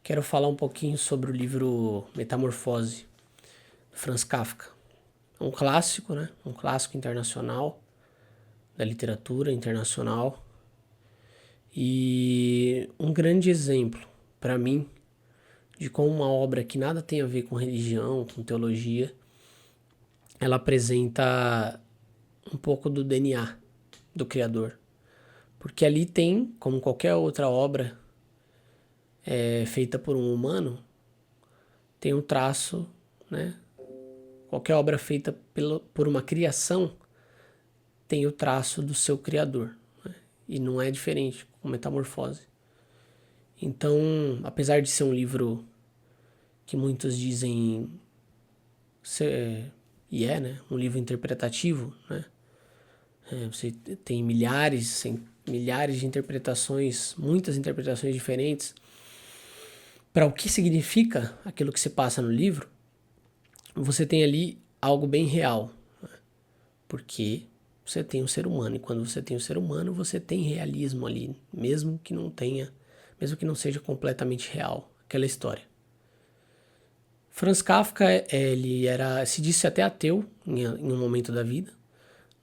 Quero falar um pouquinho sobre o livro Metamorfose, do Franz Kafka. É um clássico, né? Um clássico internacional, da literatura internacional. E um grande exemplo, para mim, de como uma obra que nada tem a ver com religião, com teologia, ela apresenta um pouco do DNA do criador. Porque ali tem, como qualquer outra obra feita por um humano, tem um traço, né? Qualquer obra feita por uma criação tem o traço do seu criador, né? E não é diferente com Metamorfose. Então, apesar de ser um livro que muitos dizem ser, né? Um livro interpretativo, né? Você tem milhares de interpretações, muitas interpretações diferentes para o que significa aquilo que se passa no livro. Você tem ali algo bem real, né? Porque você tem um ser humano, e quando você tem um ser humano, você tem realismo ali, mesmo que não seja completamente real aquela história. Franz Kafka, ele se disse até ateu em um momento da vida,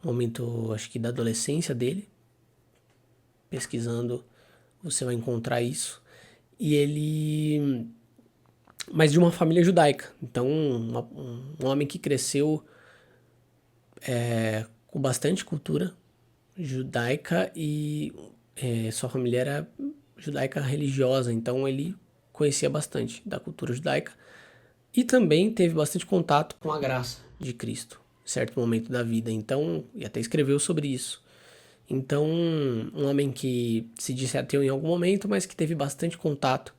no momento, acho que da adolescência dele. Pesquisando, você vai encontrar isso. Mas de uma família judaica. Então, um homem que cresceu com bastante cultura judaica e sua família era judaica religiosa, então ele conhecia bastante da cultura judaica e também teve bastante contato com a graça de Cristo em certo momento da vida, então, e até escreveu sobre isso. Então, um homem que se disse ateu em algum momento, mas que teve bastante contato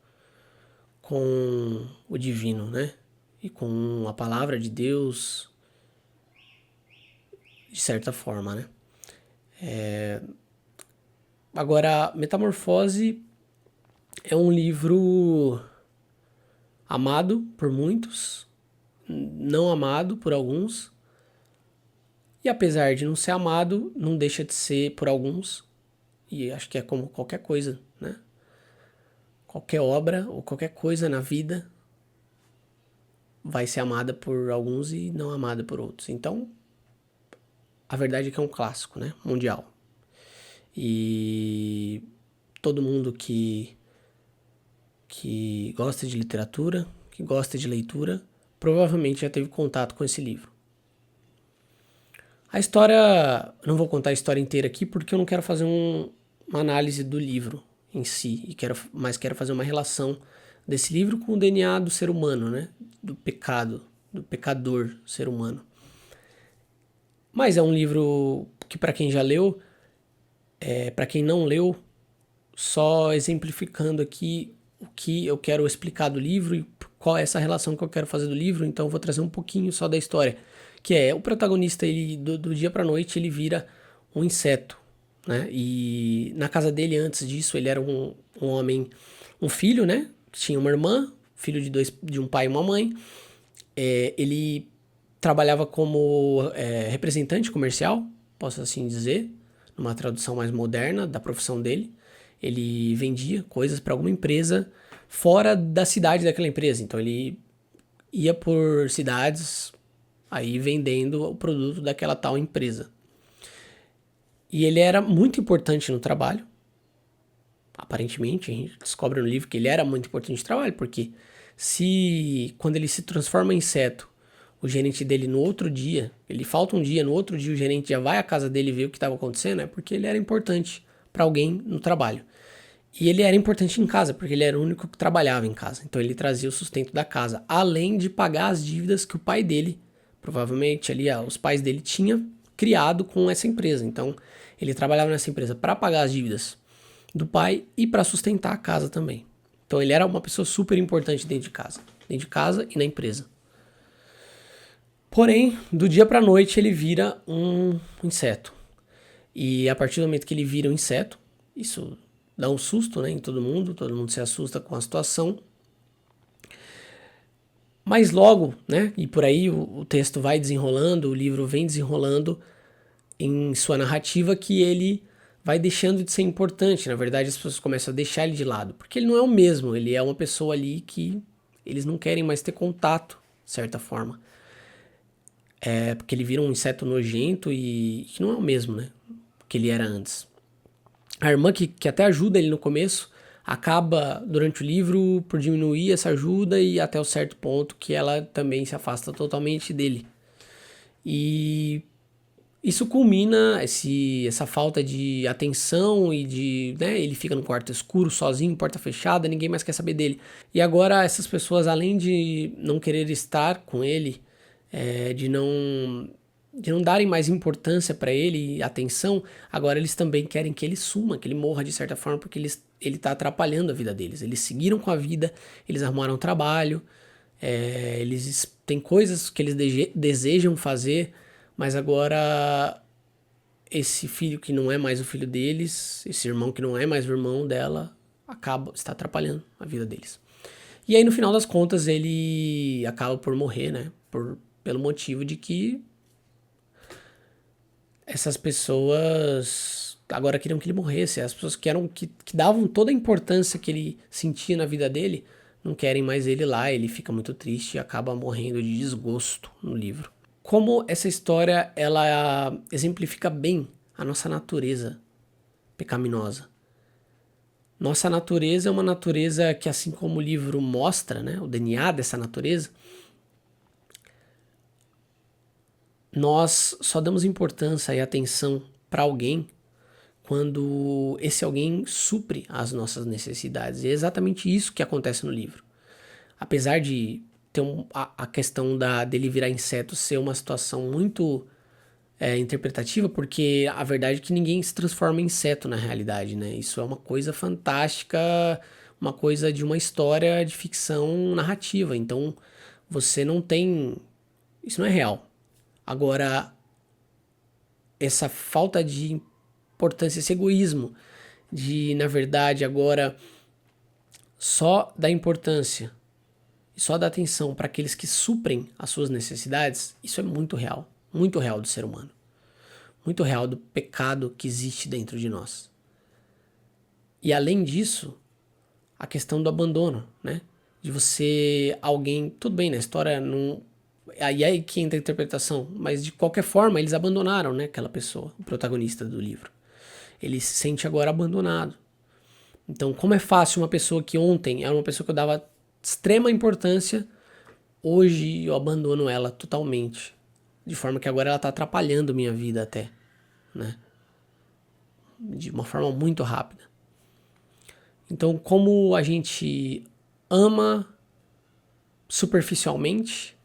com o divino, né? E com a palavra de Deus, de certa forma, né? Agora, Metamorfose é um livro amado por muitos, não amado por alguns, e apesar de não ser amado, não deixa de ser por alguns, e acho que é como qualquer coisa, né? Qualquer obra ou qualquer coisa na vida vai ser amada por alguns e não amada por outros. Então, a verdade é que é um clássico, né? Mundial. E todo mundo que gosta de literatura, que gosta de leitura, provavelmente já teve contato com esse livro. A história, não vou contar a história inteira aqui porque eu não quero fazer uma análise do livro em si, mas quero fazer uma relação desse livro com o DNA do ser humano, né? Do pecado, do pecador ser humano. Mas é um livro que, para quem já leu, para quem não leu, só exemplificando aqui o que eu quero explicar do livro e qual é essa relação que eu quero fazer do livro, então eu vou trazer um pouquinho só da história, que é o protagonista, ele do dia pra noite ele vira um inseto, né? E na casa dele antes disso ele era um homem, um filho, né? Tinha uma irmã, filho de um pai e uma mãe. Ele trabalhava como representante comercial, posso assim dizer, numa tradução mais moderna da profissão dele. Ele vendia coisas para alguma empresa fora da cidade daquela empresa. Então ele ia por cidades aí vendendo o produto daquela tal empresa. E ele era muito importante no trabalho. Aparentemente, a gente descobre no livro que ele era muito importante no trabalho, porque quando ele se transforma em inseto, o gerente dele no outro dia, ele falta um dia, no outro dia o gerente já vai à casa dele ver o que estava acontecendo, é porque ele era importante para alguém no trabalho. E ele era importante em casa, porque ele era o único que trabalhava em casa. Então ele trazia o sustento da casa, além de pagar as dívidas que o pai dele, provavelmente ali, os pais dele tinham criado com essa empresa. Então ele trabalhava nessa empresa para pagar as dívidas do pai e para sustentar a casa também. Então ele era uma pessoa super importante dentro de casa e na empresa. Porém, do dia para a noite ele vira um inseto. E a partir do momento que ele vira um inseto, isso dá um susto, né, em todo mundo se assusta com a situação. Mas logo, né, e por aí o texto vai desenrolando, o livro vem desenrolando em sua narrativa que ele vai deixando de ser importante. Na verdade, as pessoas começam a deixar ele de lado, porque ele não é o mesmo, ele é uma pessoa ali que eles não querem mais ter contato, de certa forma. É porque ele vira um inseto nojento e que não é o mesmo, né, que ele era antes. A irmã que até ajuda ele no começo, acaba durante o livro por diminuir essa ajuda e até o certo ponto que ela também se afasta totalmente dele. E isso culmina essa falta de atenção e de, né, ele fica no quarto escuro, sozinho, porta fechada, ninguém mais quer saber dele. E agora essas pessoas, além de não querer estar com ele, de não darem mais importância para ele e atenção, agora eles também querem que ele suma, que ele morra de certa forma, porque ele tá atrapalhando a vida deles. Eles seguiram com a vida, eles arrumaram trabalho, eles têm coisas que eles desejam fazer, mas agora esse filho que não é mais o filho deles, esse irmão que não é mais o irmão dela, está atrapalhando a vida deles. E aí no final das contas ele acaba por morrer, né? Pelo motivo de que essas pessoas agora queriam que ele morresse. As pessoas que davam toda a importância que ele sentia na vida dele, não querem mais ele lá. Ele fica muito triste e acaba morrendo de desgosto no livro. Como essa história ela exemplifica bem a nossa natureza pecaminosa. Nossa natureza é uma natureza que, assim como o livro mostra, né, o DNA dessa natureza, nós só damos importância e atenção para alguém quando esse alguém supre as nossas necessidades. E é exatamente isso que acontece no livro. Apesar de ter a questão dele virar inseto ser uma situação muito interpretativa, porque a verdade é que ninguém se transforma em inseto na realidade, né? Isso é uma coisa fantástica, uma coisa de uma história de ficção narrativa. Então, você não tem... Isso não é real. Agora, essa falta de importância, esse egoísmo de, na verdade, agora só dar importância e só dar atenção para aqueles que suprem as suas necessidades, isso é muito real do ser humano. Muito real do pecado que existe dentro de nós. E além disso, a questão do abandono, né? De você, alguém, tudo bem, na história não... Aí que entra a interpretação, mas de qualquer forma eles abandonaram, né, aquela pessoa, o protagonista do livro. Ele se sente agora abandonado. Então, como é fácil uma pessoa que ontem era uma pessoa que eu dava extrema importância, hoje eu abandono ela totalmente. De forma que agora ela está atrapalhando minha vida até, né? De uma forma muito rápida. Então, como a gente ama superficialmente,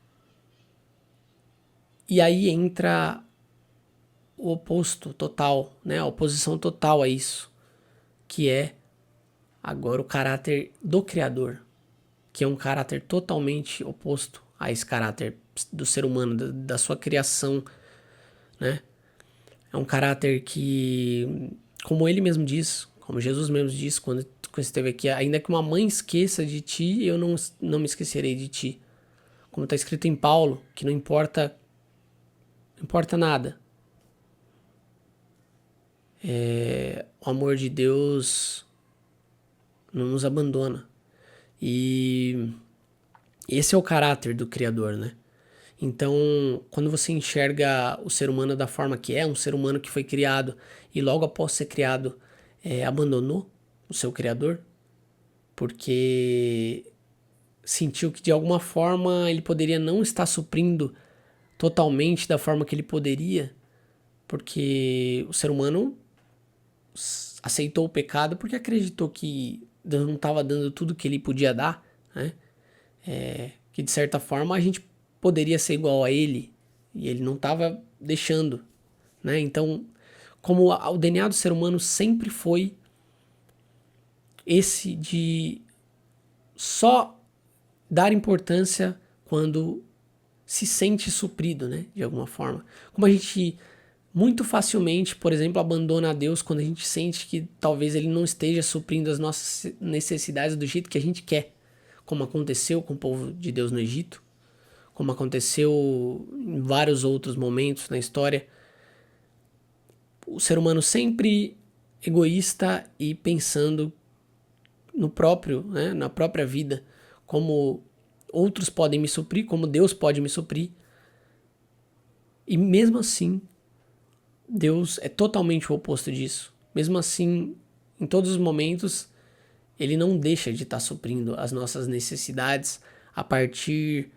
e aí entra o oposto total, né? A oposição total a isso, que é agora o caráter do Criador, que é um caráter totalmente oposto a esse caráter do ser humano, da sua criação, né? É um caráter que, como ele mesmo diz, como Jesus mesmo diz quando esteve aqui, ainda que uma mãe esqueça de ti, eu não me esquecerei de ti. Como está escrito em Paulo, que não importa nada. O amor de Deus não nos abandona. E esse é o caráter do Criador, né? Então, quando você enxerga o ser humano da forma que é, um ser humano que foi criado e logo após ser criado abandonou o seu Criador, porque sentiu que de alguma forma ele poderia não estar suprindo totalmente da forma que ele poderia, porque o ser humano aceitou o pecado porque acreditou que Deus não estava dando tudo que ele podia dar, né? Que de certa forma a gente poderia ser igual a ele e ele não estava deixando, né? Então, como o DNA do ser humano sempre foi esse de só dar importância quando se sente suprido, né? De alguma forma. Como a gente muito facilmente, por exemplo, abandona a Deus quando a gente sente que talvez ele não esteja suprindo as nossas necessidades do jeito que a gente quer, como aconteceu com o povo de Deus no Egito, como aconteceu em vários outros momentos na história. O ser humano sempre egoísta e pensando no próprio, né, na própria vida, como outros podem me suprir, como Deus pode me suprir. E mesmo assim, Deus é totalmente o oposto disso. Mesmo assim, em todos os momentos, ele não deixa de estar suprindo as nossas necessidades a partir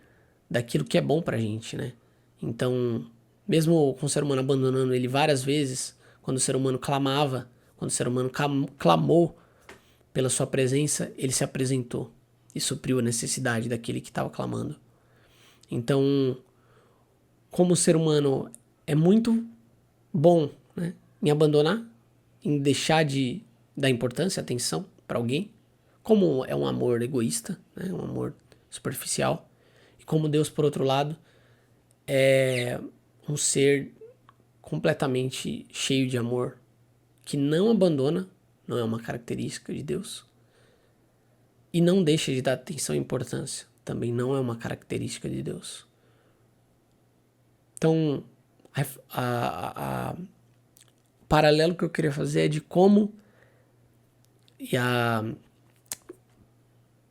daquilo que é bom pra gente, né? Então, mesmo com o ser humano abandonando ele várias vezes, quando o ser humano clamava, quando o ser humano clamou pela sua presença, ele se apresentou e supriu a necessidade daquele que estava clamando. Então, como o ser humano é muito bom, né, em abandonar, em deixar de dar importância, atenção para alguém, como é um amor egoísta, né, um amor superficial, e como Deus, por outro lado, é um ser completamente cheio de amor, que não abandona, não é uma característica de Deus, e não deixa de dar atenção e importância, também não é uma característica de Deus. Então, o paralelo que eu queria fazer é de como, e a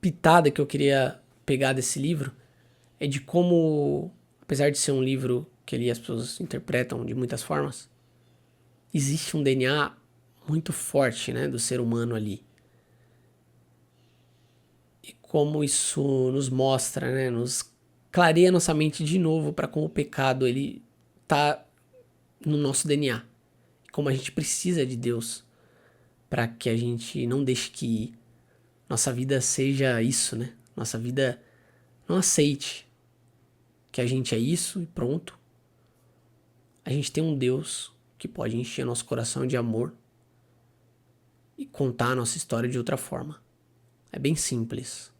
pitada que eu queria pegar desse livro é de como, apesar de ser um livro que ali as pessoas interpretam de muitas formas, existe um DNA muito forte, né, do ser humano ali. E como isso nos mostra, né, nos clareia nossa mente de novo para como o pecado ele tá no nosso DNA. Como a gente precisa de Deus para que a gente não deixe que nossa vida seja isso, né? Nossa vida não aceite que a gente é isso e pronto. A gente tem um Deus que pode encher nosso coração de amor e contar a nossa história de outra forma. É bem simples.